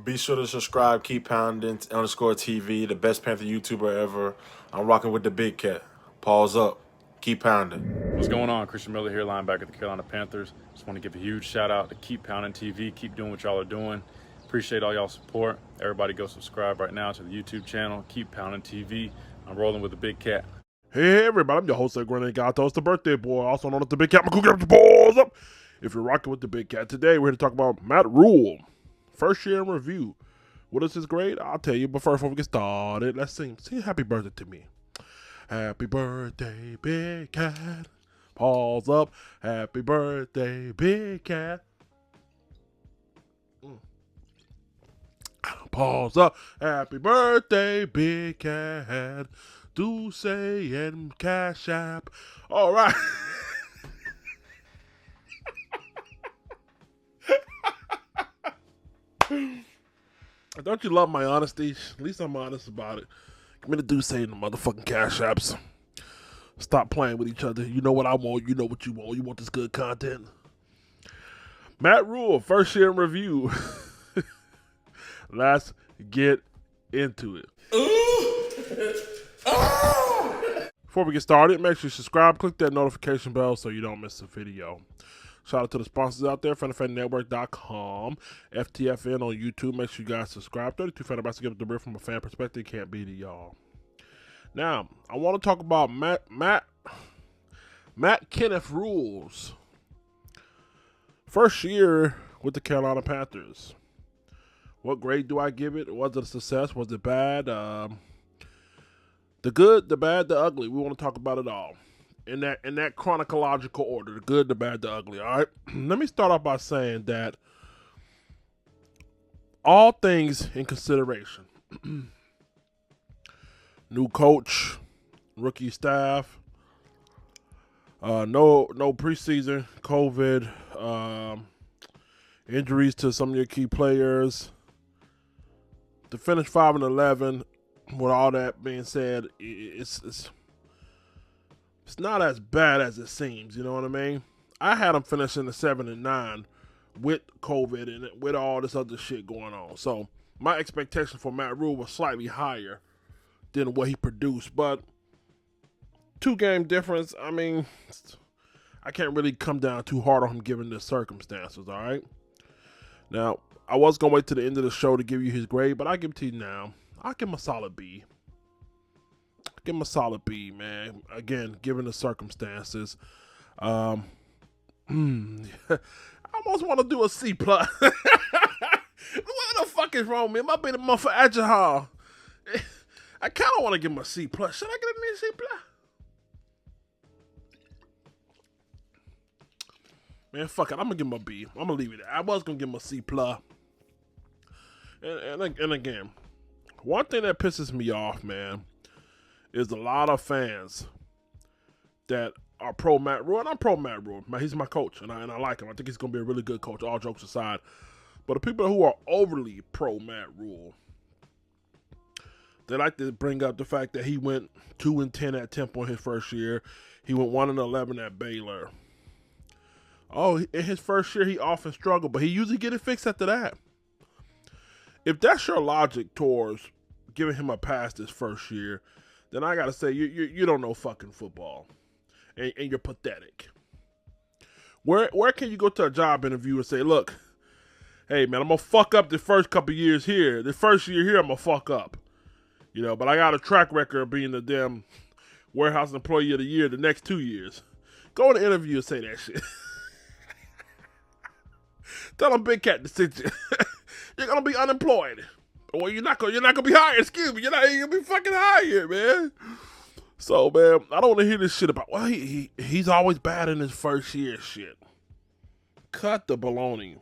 Be sure to subscribe, keep pounding, _TV, the best Panther YouTuber ever. I'm rocking with the Big Cat. Pause up. Keep pounding. What's going on? Christian Miller here, linebacker of the Carolina Panthers. Just want to give a huge shout out to Keep Pounding TV. Keep doing what y'all are doing. Appreciate all y'all support. Everybody go subscribe right now to the YouTube channel, Keep Pounding TV. I'm rolling with the Big Cat. Hey everybody, I'm your host, It's the birthday boy, also known as the Big Cat. Get your balls up. If you're rocking with the Big Cat today, we're here to talk about Matt Rhule. First year in review. What is his grade? I'll tell you, but first, before we get started, let's sing happy birthday to me. Happy birthday, Big Cat. Paws up. Happy birthday, Big Cat. Paws up. Happy birthday, Big Cat. Do say and Cash App. All right. Don't you love my honesty? At least I'm honest about it. Give me the do say in the motherfucking Cash Apps. Stop playing with each other. You know what I want. You know what you want. You want this good content. Matt Rhule, first year in review. Let's get into it. Before we get started, make sure you subscribe, click that notification bell so you don't miss a video. Shout out to the sponsors out there, FTFNnetwork.com, FTFN on YouTube. Make sure you guys subscribe. 32 fan about to give it the brief from a fan perspective. Can't beat it, y'all. Now, I want to talk about Matt Kenneth Rhule's first year with the Carolina Panthers. What grade do I give it? Was it a success? Was it bad? The good, the bad, the ugly. We want to talk about it all in that chronological order. The good, the bad, the ugly. All right. Let me start off by saying that all things in consideration. New coach, rookie staff, no preseason, COVID, injuries to some of your key players. To finish 5-11. With all that being said, it's not as bad as it seems. You know what I mean? I had them finishing the 7-9 with COVID and with all this other shit going on. So my expectation for Matt Rhule was slightly higher than what he produced. But 2-game difference. I mean, I can't really come down too hard on him given the circumstances. All right. Now I was gonna wait to the end of the show to give you his grade, but I give it to you now. I'll give him a solid B. Give him a solid B, man. Again, given the circumstances. I almost want to do a C+. What the fuck is wrong with me? It might be the month for Agile. I kind of want to give him a C+. Should I give him a C+? Man, fuck it. I'm going to give him a B. I'm going to leave it. I was going to give him a C+. And again, one thing that pisses me off, man, is a lot of fans that are pro Matt Rhule, and I'm pro Matt Rhule. Man, he's my coach, and I like him. I think he's going to be a really good coach, all jokes aside. But the people who are overly pro Matt Rhule, they like to bring up the fact that he went 2-10 at Temple in his first year. He went 1-11 at Baylor. Oh, in his first year, he often struggled, but he usually get it fixed after that. If that's your logic towards giving him a pass this first year, then I gotta say you don't know fucking football, and you're pathetic. Where can you go to a job interview and say, look, hey man, I'm gonna fuck up the first couple years here. The first year here, I'm gonna fuck up, but I got a track record of being the damn warehouse employee of the year the next 2 years. Go in the interview and say that shit. Tell them Big Cat to sit you. You're gonna be unemployed. Well, you're not gonna be hired. Excuse me, you're not gonna be fucking hired, man. So, man, I don't want to hear this shit about. Well, he's always bad in his first year. Shit, cut the baloney.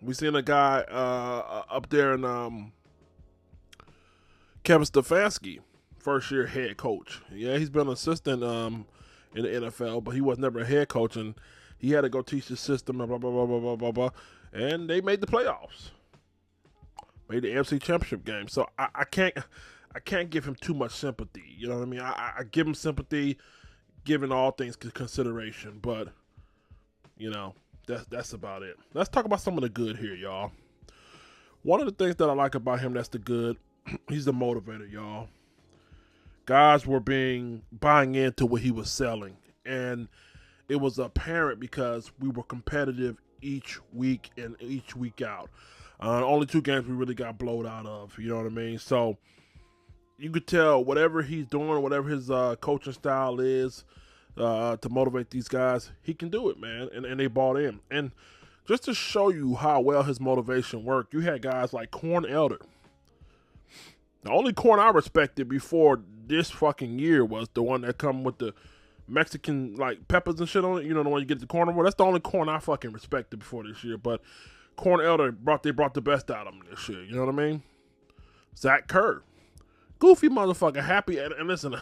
We seen a guy up there in Kevin Stefanski, first year head coach. Yeah, he's been an assistant in the NFL, but he was never a head coach, and he had to go teach the system and blah blah blah blah blah blah blah. And they made the playoffs. Made the NFC Championship game. So I can't give him too much sympathy. You know what I mean? I give him sympathy given all things consideration. But, that's about it. Let's talk about some of the good here, y'all. One of the things that I like about him that's the good, he's the motivator, y'all. Guys were buying into what he was selling, and it was apparent because we were competitive each week and each week out. Only 2 games we really got blowed out of, you know what I mean? So you could tell whatever he's doing, whatever his coaching style is to motivate these guys, he can do it, man. And they bought in. And just to show you how well his motivation worked, you had guys like Corn Elder. The only corn I respected before this fucking year was the one that come with the Mexican like peppers and shit on it. You know, the one you get at the corner. Well, that's the only corn I fucking respected before this year. But Corn Elder brought the best out of him this year. You know what I mean? Zach Kerr, goofy motherfucker, happy. And listen,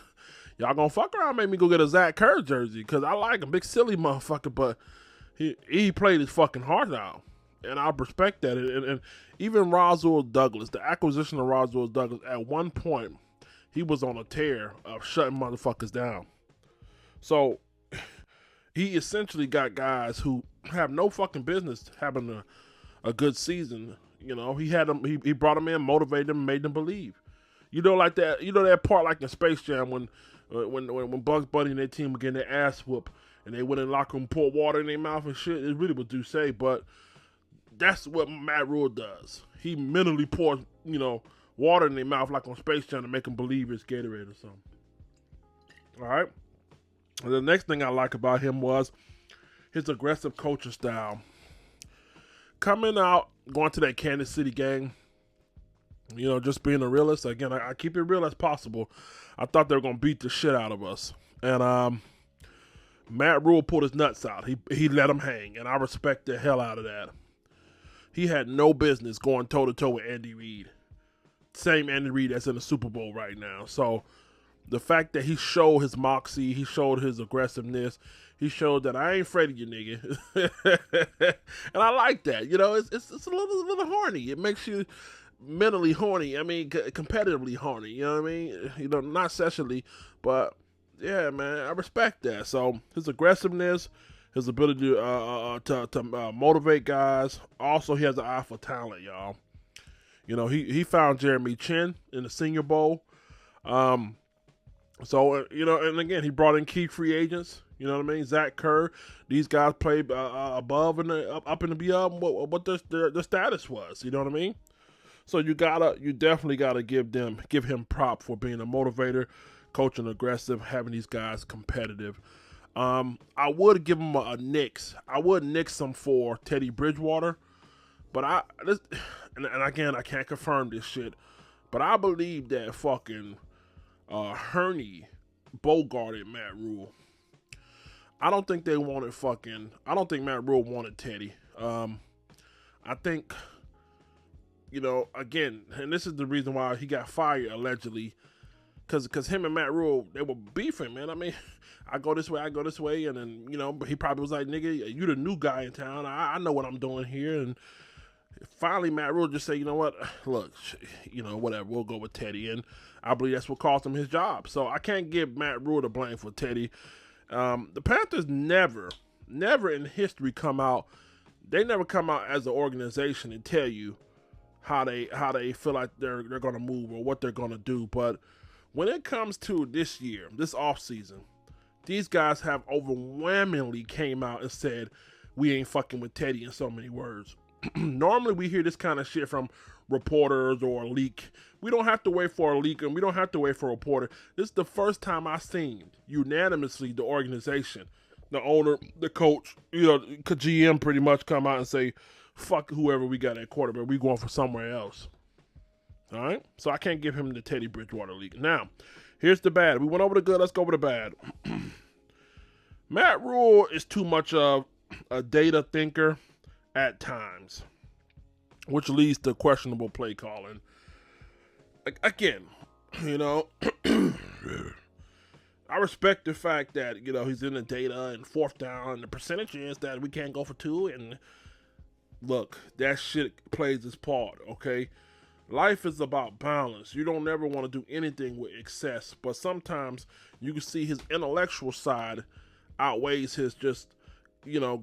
y'all gonna fuck around, make me go get a Zach Kerr jersey because I like him, big silly motherfucker. But he played his fucking heart out, and I respect that. And even Rhule Douglas, the acquisition of Rhule Douglas, at one point he was on a tear of shutting motherfuckers down. So he essentially got guys who have no fucking business having a good season. You know, he had them. He brought them in, motivated them, made them believe. You know, like that. You know that part like in Space Jam when Bugs Bunny and their team were getting their ass whooped and they went in the locker room, poured water in their mouth and shit. It really was Duce, but that's what Matt Rhule does. He mentally pours, you know, water in their mouth like on Space Jam to make them believe it's Gatorade or something. All right. And the next thing I like about him was his aggressive coaching style. Coming out, going to that Kansas City game, you know, just being a realist. Again, I keep it real as possible. I thought they were going to beat the shit out of us. And Matt Rhule pulled his nuts out. He let him hang, and I respect the hell out of that. He had no business going toe-to-toe with Andy Reid. Same Andy Reid that's in the Super Bowl right now. So the fact that he showed his moxie, he showed his aggressiveness, he showed that I ain't afraid of you, nigga. And I like that. You know, it's a little horny. It makes you mentally horny. I mean, competitively horny. You know what I mean? You know, not sexually, but yeah, man, I respect that. So his aggressiveness, his ability to motivate guys. Also, he has an eye for talent, y'all. You know, he found Jeremy Chin in the Senior Bowl. So, you know, and again, he brought in key free agents. You know what I mean? Zach Kerr. These guys played above and up and beyond what their status was. You know what I mean? So you definitely gotta give him prop for being a motivator, coaching aggressive, having these guys competitive. I would give him a nix. I would nix him for Teddy Bridgewater, but and again, I can't confirm this shit, but I believe that fucking Hurney bogarted Matt Rhule. I don't think Matt Rhule wanted Teddy. I think, you know, again, and this is the reason why he got fired allegedly, because him and Matt Rhule, they were beefing, man. I mean, I go this way, and then, you know, but he probably was like, nigga, you the new guy in town. I know what I'm doing here. And finally, Matt Rhule just said, you know what, look, you know, whatever, we'll go with Teddy. And I believe that's what cost him his job. So I can't give Matt Rhule the blame for Teddy. The Panthers never in history come out as an organization and tell you how they feel like they're going to move or what they're going to do. But when it comes to this year, this offseason, these guys have overwhelmingly came out and said, we ain't fucking with Teddy in so many words. Normally we hear this kind of shit from reporters or a leak. We don't have to wait for a leak and we don't have to wait for a reporter. This is the first time I've seen unanimously the organization, the owner, the coach, you know, GM pretty much come out and say, fuck whoever we got at quarterback. We going for somewhere else. All right? So I can't give him the Teddy Bridgewater leak. Now, here's the bad. We went over the good. Let's go over the bad. Matt Rhule is too much of a data thinker at times, which leads to questionable play calling. Again, you know, I respect the fact that, you know, he's in the data and fourth down and the percentage is that we can't go for two. And look, that shit plays its part, okay? Life is about balance. You don't ever want to do anything with excess, but sometimes you can see his intellectual side outweighs his just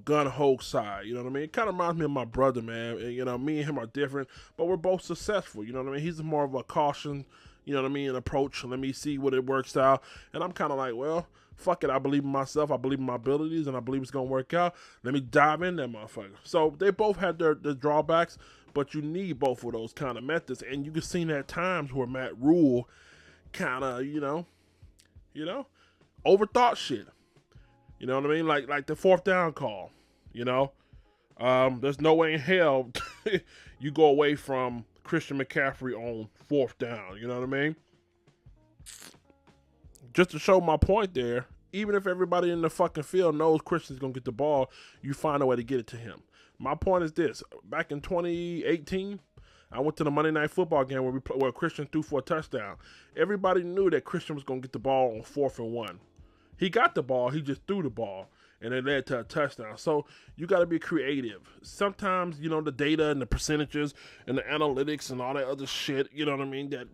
gun ho side. You know what I mean? It kind of reminds me of my brother, man. And, me and him are different, but we're both successful. You know what I mean? He's more of a caution, an approach. Let me see what it works out. And I'm kind of like, well, fuck it. I believe in myself. I believe in my abilities, and I believe it's going to work out. Let me dive in that motherfucker. So they both had their drawbacks, but you need both of those kind of methods. And you can see at times where Matt Rhule kind of, overthought shit. You know what I mean? Like the fourth down call. There's no way in hell you go away from Christian McCaffrey on fourth down. You know what I mean? Just to show my point there, even if everybody in the fucking field knows Christian's going to get the ball, you find a way to get it to him. My point is this. Back in 2018, I went to the Monday Night Football game where Christian threw for a touchdown. Everybody knew that Christian was going to get the ball on 4th and 1. He got the ball. He just threw the ball, and it led to a touchdown. So you got to be creative. Sometimes, the data and the percentages and the analytics and all that other shit, you know what I mean, that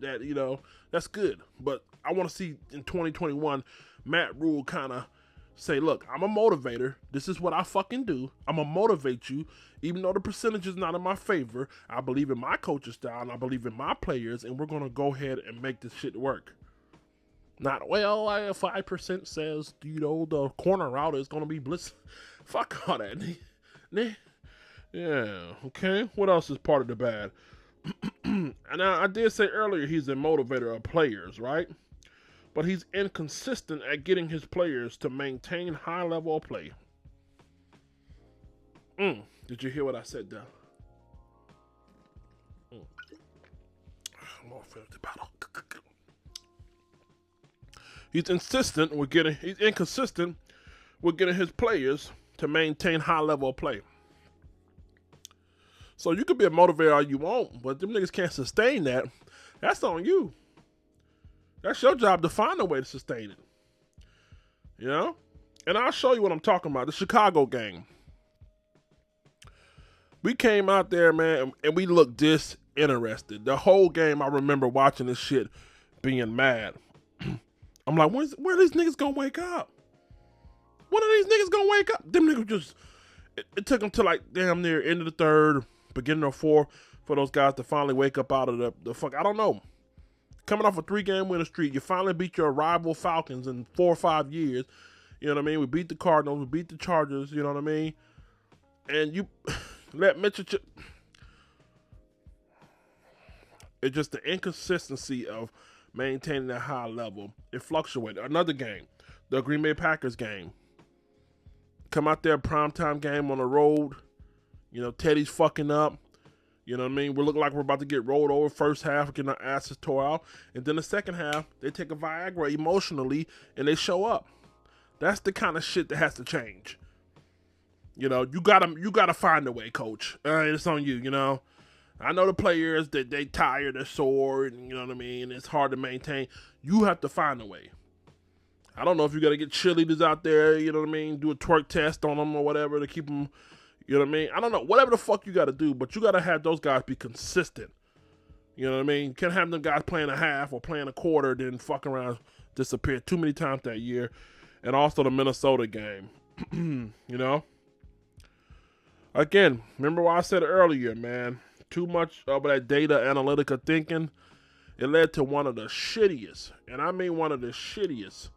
that's good. But I want to see in 2021 Matt Rhule kind of say, look, I'm a motivator. This is what I fucking do. I'm going to motivate you. Even though the percentage is not in my favor, I believe in my coaching style and I believe in my players, and we're going to go ahead and make this shit work. Not, 5% says, the corner route is going to be bliss. Fuck all that. Yeah, okay. What else is part of the bad? And I did say earlier he's a motivator of players, right? But he's inconsistent at getting his players to maintain high level of play. Did you hear what I said there? More finish the battle. He's inconsistent with getting his players to maintain high level of play. So you could be a motivator all you want, but them niggas can't sustain that. That's on you. That's your job to find a way to sustain it. And I'll show you what I'm talking about. The Chicago game. We came out there, man, and we looked disinterested. The whole game, I remember watching this shit being mad. I'm like, where are these niggas gonna wake up? When are these niggas gonna wake up? Them niggas just, it took them to like damn near end of the third, beginning of fourth, for those guys to finally wake up out of the fuck, I don't know. Coming off a 3-game winning streak, you finally beat your rival Falcons in 4 or 5 years. You know what I mean? We beat the Cardinals, we beat the Chargers, you know what I mean? And you let Mitchell, it's just the inconsistency of maintaining that high level. It fluctuated. Another game, the Green Bay Packers game. Come out there, primetime game on the road. Teddy's fucking up. You know what I mean? We look like we're about to get rolled over first half, getting our asses tore out. And then the second half, they take a Viagra emotionally and they show up. That's the kind of shit that has to change. You gotta find a way, coach. It's on you, I know the players that they tired, they're sore, and you know what I mean? It's hard to maintain. You have to find a way. I don't know if you got to get cheerleaders out there, you know what I mean? Do a twerk test on them or whatever to keep them, you know what I mean? I don't know. Whatever the fuck you got to do, but you got to have those guys be consistent. You know what I mean? You can't have them guys playing a half or playing a quarter, then fuck around, disappear too many times that year. And also the Minnesota game, Again, remember what I said earlier, man. Too much of that data analytica thinking, it led to one of the shittiest, and I mean one of the shittiest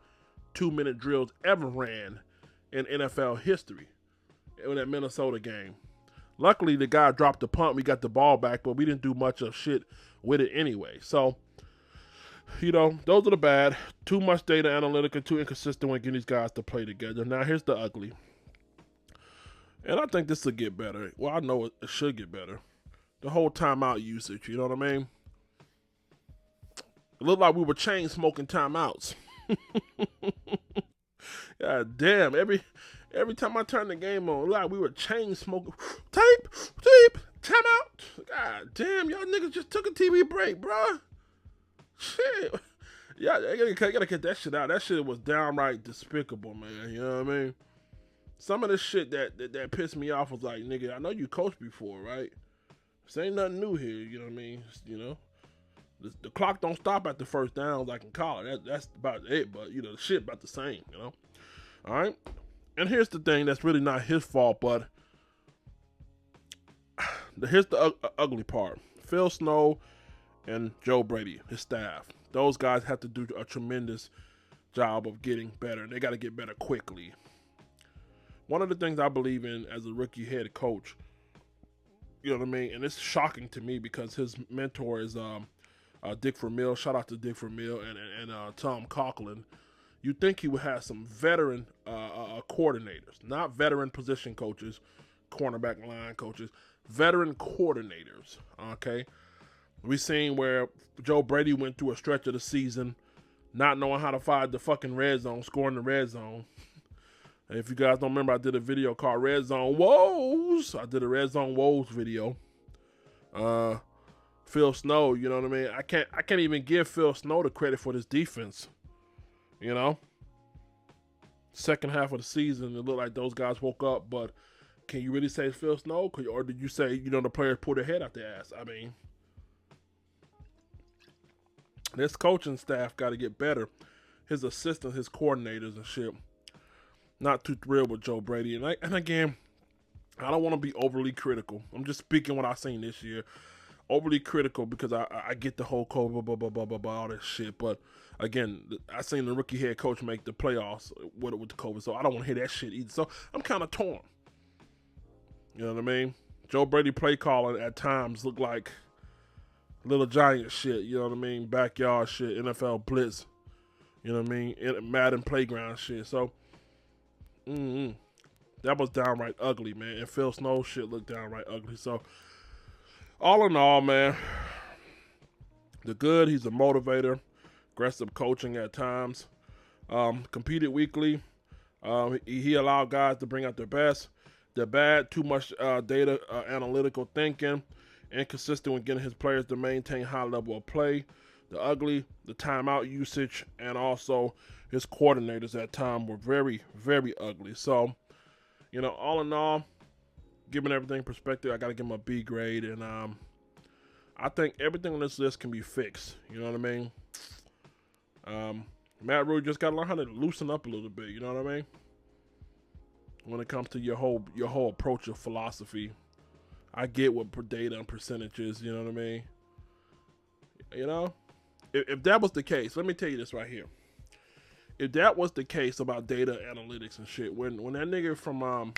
2-minute drills ever ran in NFL history in that Minnesota game. Luckily, the guy dropped the punt. We got the ball back, but we didn't do much of shit with it anyway. So, those are the bad. Too much data analytica, too inconsistent when getting these guys to play together. Now, here's the ugly. And I think this will get better. Well, I know it should get better. The whole timeout usage, you know what I mean? It looked like we were chain smoking timeouts. God damn, every time I turn the game on, it looked like we were chain smoking. Tape, timeout. God damn, y'all niggas just took a TV break, bro. Shit. Yeah, I gotta get that shit out. That shit was downright despicable, man. You know what I mean? Some of the shit that pissed me off was like, nigga, I know you coached before, right? This ain't nothing new here, you know what I mean? The clock don't stop at the first down like in college. That's about it, but, the shit about the same, All right? And here's the thing that's really not his fault, but here's the ugly part. Phil Snow and Joe Brady, his staff, those guys have to do a tremendous job of getting better. They got to get better quickly. One of the things I believe in as a rookie head coach, you know what I mean, and it's shocking to me because his mentor is Dick Vermeil. Shout out to Dick Vermeil and Tom Coughlin. You think he would have some veteran coordinators, not veteran position coaches, cornerback line coaches, veteran coordinators, okay? We seen where Joe Brady went through a stretch of the season not knowing how to find the fucking red zone, scoring the red zone. And if you guys don't remember, I did a video called Red Zone Woes. I did a Red Zone Woes video. Phil Snow, you know what I mean? I can't even give Phil Snow the credit for this defense. You know? Second half of the season, it looked like those guys woke up, but can you really say it's Phil Snow? Or did you say, you know, the players pulled their head out their ass? I mean, this coaching staff got to get better. His assistants, his coordinators and shit. Not too thrilled with Joe Brady. And again, I don't want to be overly critical. I'm just speaking what I've seen this year. Overly critical because I get the whole COVID, blah, blah, blah, blah, blah, all that shit. But again, I seen the rookie head coach make the playoffs with the COVID, so I don't want to hear that shit either. So I'm kind of torn. You know what I mean? Joe Brady play calling at times looked like Little Giant shit. You know what I mean? Backyard shit, NFL blitz. You know what I mean? Madden playground shit. So that was downright ugly, man. And Phil Snow shit looked downright ugly. So all in all, man, the good, he's a motivator, aggressive coaching at times, competed weekly. He allowed guys to bring out their best. The bad, too much data analytical thinking, inconsistent with getting his players to maintain high level of play. The ugly, the timeout usage, and also his coordinators at times were very, very ugly. So, you know, all in all, giving everything perspective, I got to give him a B grade. And I think everything on this list can be fixed. You know what I mean? Matt Rhule just got to learn how to loosen up a little bit. You know what I mean? When it comes to your whole approach of philosophy. I get what data and percentages, you know what I mean? You know? If that was the case, let me tell you this right here. If that was the case about data analytics and shit, when that nigga from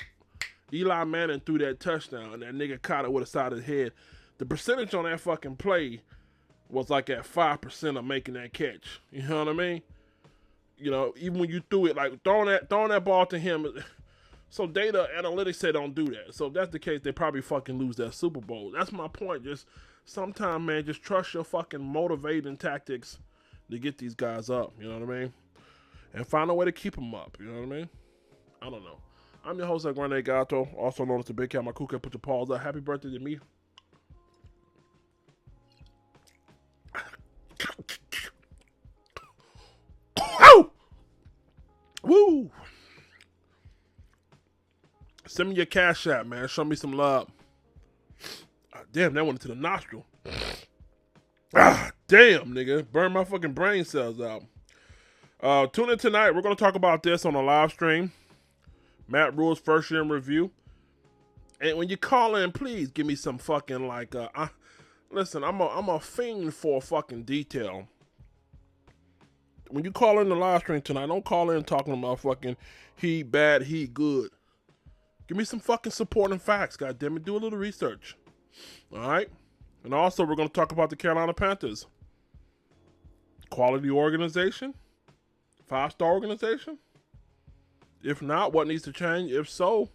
Eli Manning threw that touchdown and that nigga caught it with the side of the head, the percentage on that fucking play was like at 5% of making that catch. You know what I mean? You know, even when you threw it, like throwing that ball to him. So data analytics say don't do that. So if that's the case, they probably fucking lose that Super Bowl. That's my point. Just sometimes, man, just trust your fucking motivating tactics to get these guys up. You know what I mean? And find a way to keep them up. You know what I mean? I don't know. I'm your host, Grande Gato, also known as TheBigKatt. My kuka, put your paws up. Happy birthday to me. Woo! Send me your Cash App, man. Show me some love. Damn, that went into the nostril. Damn, nigga. Burn my fucking brain cells out. Tune in tonight. We're going to talk about this on a live stream. Matt Rhule's first year in review. And when you call in, please give me some fucking like, listen, I'm a fiend for fucking detail. When you call in the live stream tonight, don't call in talking about fucking he bad, he good. Give me some fucking supporting facts, goddammit. Do a little research. Alright? And also, we're going to talk about the Carolina Panthers. Quality organization? 5-star organization? If not, what needs to change? If so,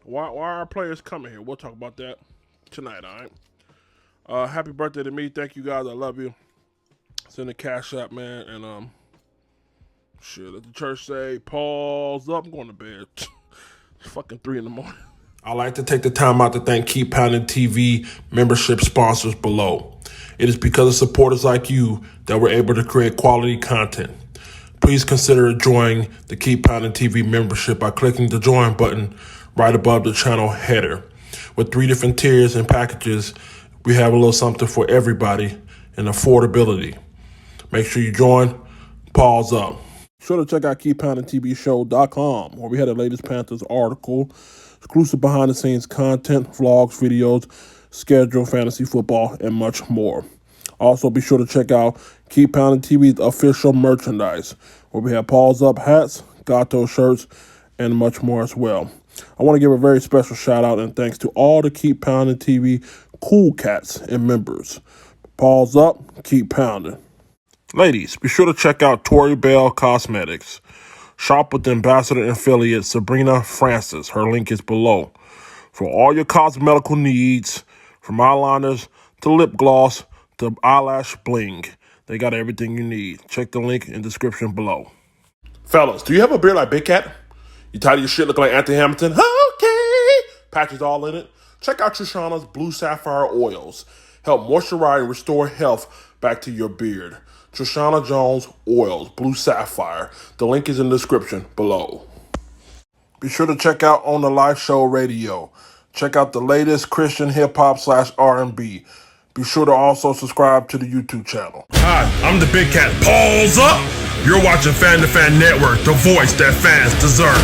why are our players coming here? We'll talk about that tonight, alright? Happy birthday to me. Thank you guys. I love you. Send the Cash App, man. And, shit, let the church say, pause up. I'm going to bed. It's fucking 3 in the morning. I'd like to take the time out to thank Keep Pounding TV membership sponsors below. It is because of supporters like you that we're able to create quality content. Please consider joining the Keep Pounding TV membership by clicking the join button right above the channel header. With 3 different tiers and packages, we have a little something for everybody and affordability. Make sure you join. Pause up. sure to check out KeepPoundingTVShow.com, where we had the latest Panthers article, exclusive behind-the-scenes content, vlogs, videos, schedule, fantasy football, and much more. Also, be sure to check out Keep Pounding TV's official merchandise, where we have Paws Up hats, Gato shirts, and much more as well. I want to give a very special shout out and thanks to all the Keep Pounding TV cool cats and members. Paws Up, keep pounding. Ladies, be sure to check out Tori Bell Cosmetics. Shop with the ambassador and affiliate Sabrina Francis. Her link is below. For all your cosmetical needs, from eyeliners to lip gloss to eyelash bling, they got everything you need. Check the link in the description below. Fellas, do you have a beard like BigKatt? You tired of your shit looking like Anthony Hamilton? Okay! Patches all in it? Check out Trishana's Blue Sapphire oils. Help moisturize and restore health back to your beard. Trishana Jones Oils, Blue Sapphire. The link is in the description below. Be sure to check out On the Live Show Radio. Check out the latest Christian hip-hop / R&B. Be sure to also subscribe to the YouTube channel. Hi, I'm the BigKatt. Pause up! You're watching Fan to Fan Network, the voice that fans deserve.